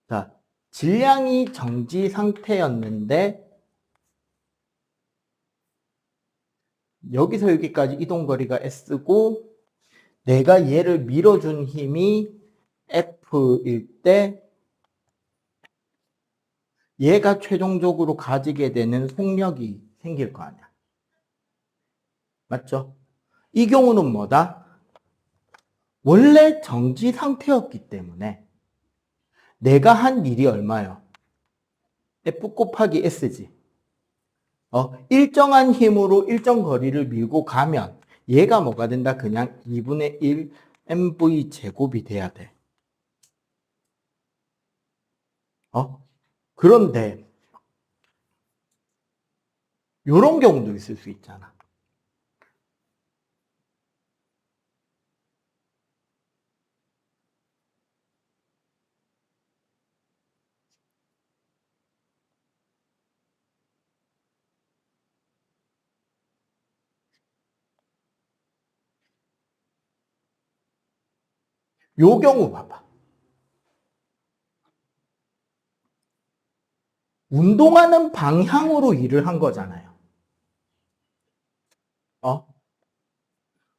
자, 질량이 정지 상태였는데 여기서 여기까지 이동거리가 S고 내가 얘를 밀어준 힘이 F일 때 얘가 최종적으로 가지게 되는 속력이 생길 거 아니야. 맞죠? 이 경우는 뭐다? 원래 정지 상태였기 때문에 내가 한 일이 얼마요? F 곱하기 S지. 일정한 힘으로 일정 거리를 밀고 가면 얘가 뭐가 된다? 그냥 2분의 1 mv 제곱이 돼야 돼. 그런데 이런 경우도 있을 수 있잖아. 요 경우 봐봐. 운동하는 방향으로 일을 한 거잖아요.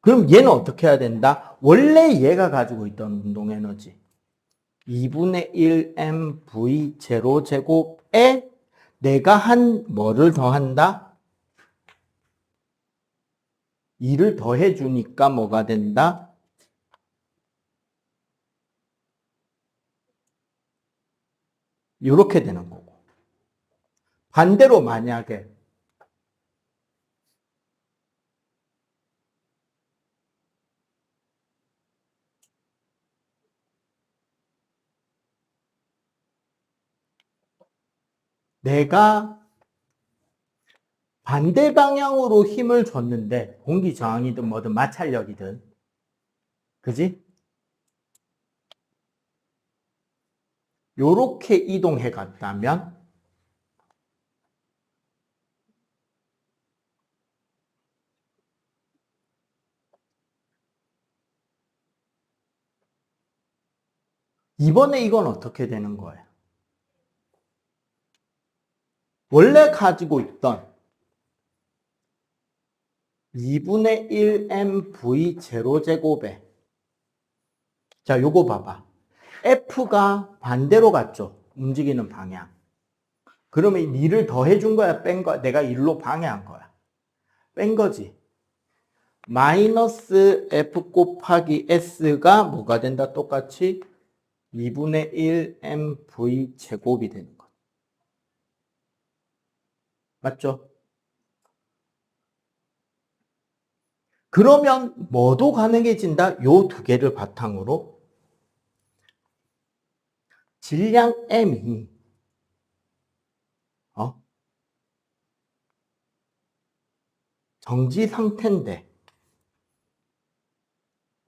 그럼 얘는 어떻게 해야 된다? 원래 얘가 가지고 있던 운동 에너지 2분의 1 mv 제로 제곱에 내가 한 뭐를 더한다? 2를 더해 주니까 뭐가 된다? 이렇게 되는 거고. 반대로 만약에 내가 반대 방향으로 힘을 줬는데 공기 저항이든 뭐든 마찰력이든 그지? 요렇게 이동해 갔다면 이번에 이건 어떻게 되는 거예요? 원래 가지고 있던 2분의 1 mv 제로 제곱에 자 요거 봐봐. F가 반대로 갔죠. 움직이는 방향. 그러면 2를 더해 준 거야? 뺀 거야? 내가 1로 방해한 거야. 뺀 거지. 마이너스 F 곱하기 S가 뭐가 된다? 똑같이 2분의 1 mv 제곱이 되는 거. 맞죠? 그러면 뭐도 가능해진다? 요 두 개를 바탕으로 질량 M이 정지 상태인데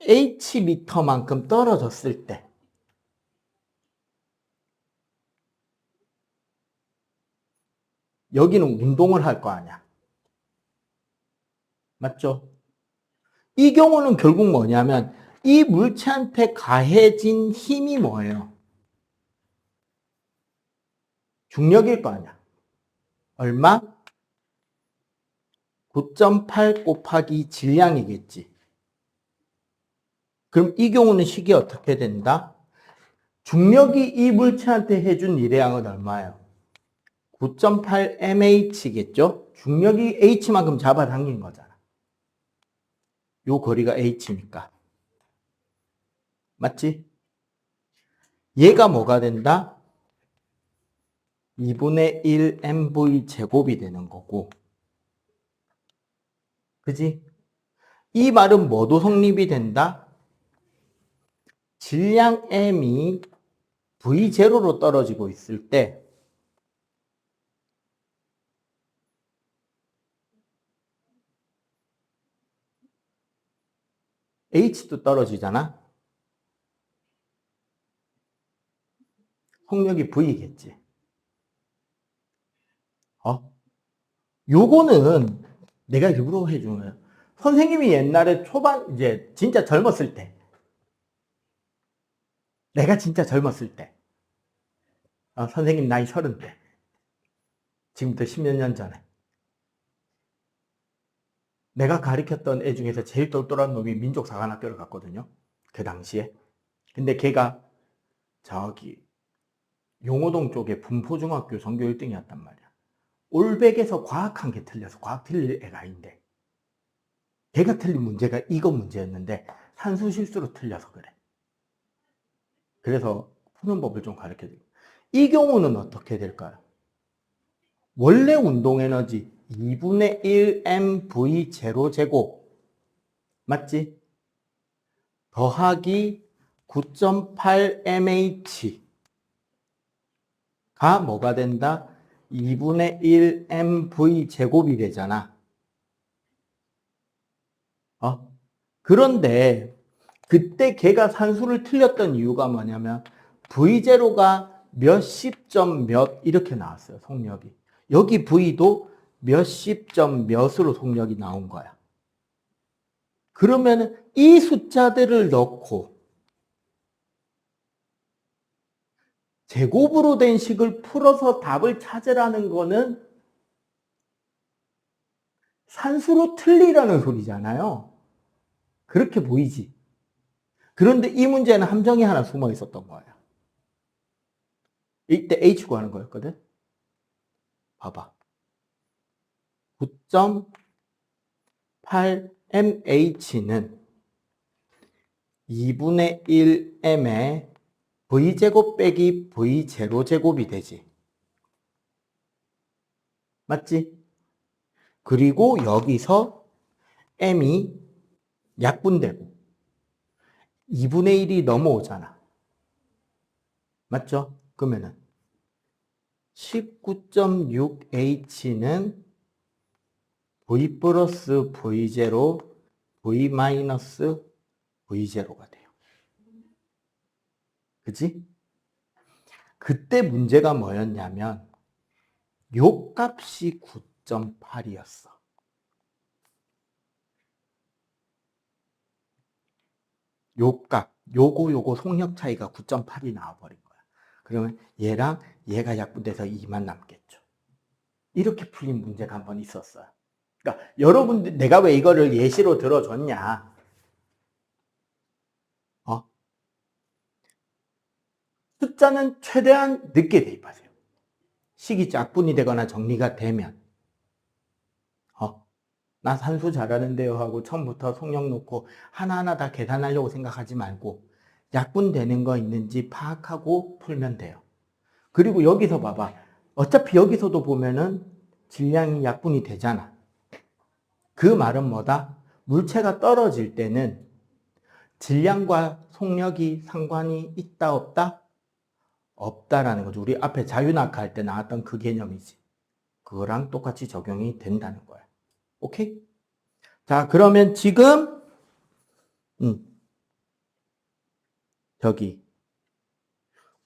H미터만큼 떨어졌을 때 여기는 운동을 할 거 아니야. 맞죠? 이 경우는 결국 뭐냐면 이 물체한테 가해진 힘이 뭐예요? 중력일 거 아니야. 얼마? 9.8 곱하기 질량이겠지. 그럼 이 경우는 식이 어떻게 된다? 중력이 이 물체한테 해준 일의 양은 얼마예요? 9.8 mh겠죠? 중력이 h만큼 잡아당긴 거잖아. 요 거리가 h니까. 맞지? 얘가 뭐가 된다? 2분의 1 mv 제곱이 되는 거고. 그지? 이 말은 뭐도 성립이 된다? 질량 m이 v0로 떨어지고 있을 때 h도 떨어지잖아? 속력이 v겠지. 요거는 내가 일부러 해주는 거예요. 선생님이 옛날에 초반, 이제 진짜 젊었을 때, 내가 진짜 젊었을 때, 선생님 나이 30대, 지금부터 10몇 년 전에, 내가 가르쳤던 애 중에서 제일 똘똘한 놈이 민족사관학교를 갔거든요. 그 당시에. 근데 걔가 저기 용호동 쪽에 분포중학교 전교 1등이었단 말이야. 올백에서 과학 한 개 틀려서 과학 틀릴 애가 아닌데 걔가 틀린 문제가 이거 문제였는데 산수 실수로 틀려서 그래. 그래서 푸는 법을 좀 가르쳐드릴게요. 이 경우는 어떻게 될까요? 원래 운동에너지 2분의 1 mv 제로 제곱 맞지? 더하기 9.8 mh가 뭐가 된다? 2분의 1 mv 제곱이 되잖아. 그런데 그때 걔가 산수를 틀렸던 이유가 뭐냐면 V0가 몇십 점 몇 이렇게 나왔어요. 속력이. 여기 V도 몇십 점 몇으로 속력이 나온 거야. 그러면 이 숫자들을 넣고 제곱으로 된 식을 풀어서 답을 찾으라는 거는 산수로 틀리라는 소리잖아요. 그렇게 보이지. 그런데 이 문제는 함정이 하나 숨어 있었던 거야. 이때 H 구하는 거였거든. 봐봐. 9.8 mh는 2분의 1m의 v제곱 빼기 v0 제곱이 되지. 맞지? 그리고 여기서 m이 약분되고 2분의 1이 넘어오잖아. 맞죠? 그러면은 19.6h는 v 플러스 v0, v 마이너스 v0가 돼요. 그치? 그때 문제가 뭐였냐면 요 값이 9.8이었어. 요 값, 요거 속력 차이가 9.8이 나와버린 거야. 그러면 얘랑 얘가 약분돼서 2만 남겠죠. 이렇게 풀린 문제가 한 번 있었어요. 그러니까 여러분들 내가 왜 이거를 예시로 들어줬냐? 숫자는 최대한 늦게 대입하세요. 식이 짝분이 되거나 정리가 되면 나 산수 잘하는데요 하고 처음부터 속력 놓고 하나하나 다 계산하려고 생각하지 말고 약분되는 거 있는지 파악하고 풀면 돼요. 그리고 여기서 봐봐. 어차피 여기서도 보면은 질량이 약분이 되잖아. 그 말은 뭐다? 물체가 떨어질 때는 질량과 속력이 상관이 있다 없다? 없다라는 거죠. 우리 앞에 자유낙하 할 때 나왔던 그 개념이지. 그거랑 똑같이 적용이 된다는 거야. 오케이? 자, 그러면 지금 저기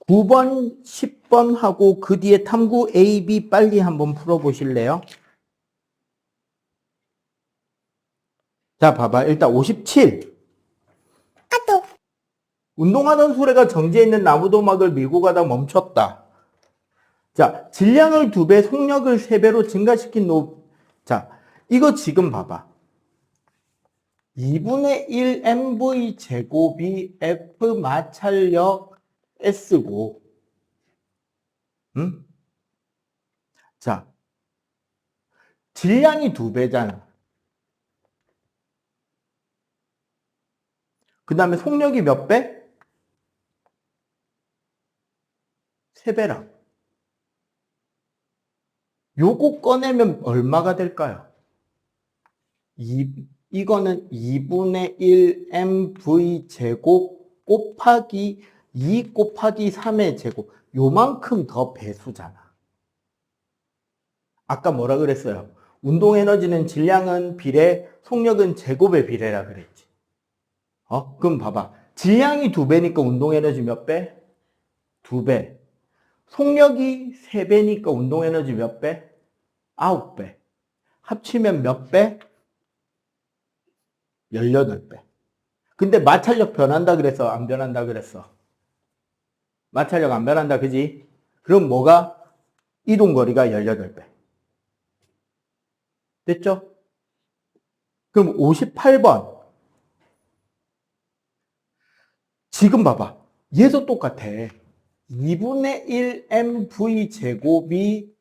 9번, 10번 하고 그 뒤에 탐구 A, B 빨리 한번 풀어보실래요? 자, 봐봐. 일단 57. 운동하던 수레가 정지해 있는 나무도막을 밀고 가다 멈췄다. 자, 질량을 2배, 속력을 3배로 증가시킨 자, 이거 지금 봐봐. 2분의 1 mv 제곱이 F 마찰력 S고, 응? 자, 질량이 2배잖아. 그 다음에 속력이 몇 배? 3배랑. 요거 꺼내면 얼마가 될까요? 이거는 2분의 1 mv 제곱 곱하기 2 곱하기 3의 제곱. 요만큼 더 배수잖아. 아까 뭐라 그랬어요? 운동 에너지는 질량은 비례, 속력은 제곱의 비례라 그랬지. 그럼 봐봐. 질량이 2배니까 운동 에너지 몇 배? 2배. 속력이 3배니까 운동 에너지 몇 배? 9배. 합치면 몇 배? 18배. 근데 마찰력 변한다 그랬어? 안 변한다 그랬어? 마찰력 안 변한다, 그지? 그럼 뭐가? 이동거리가 18배. 됐죠? 그럼 58번. 지금 봐봐. 얘도 똑같아. 2분의 1 mv 제곱이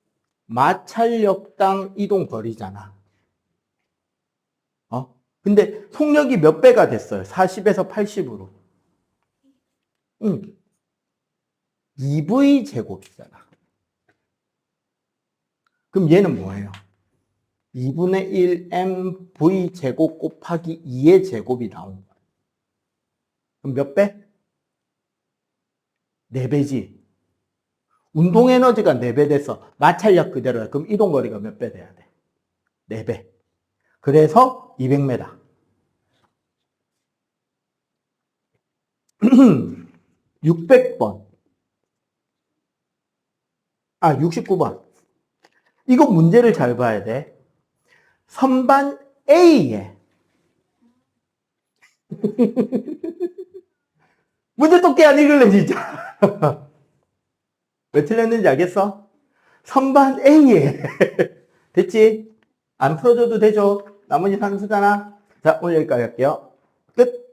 마찰력당 이동거리잖아. 근데 속력이 몇 배가 됐어요? 40에서 80으로. 2v 제곱이잖아. 그럼 얘는 뭐예요? 2분의 1 mv 제곱 곱하기 2의 제곱이 나오는 거야. 그럼 몇 배? 4배지. 운동 에너지가 4배 됐어. 마찰력 그대로야. 그럼 이동거리가 몇 배 돼야 돼? 4배. 그래서 200m. 600번. 69번. 이거 문제를 잘 봐야 돼. 선반 A에 문제 똑띠 안 읽을래 진짜. 왜 틀렸는지 알겠어? 선반 A에 됐지? 안 풀어줘도 되죠? 나머지 산수잖아. 자, 오늘 여기까지 할게요. 끝.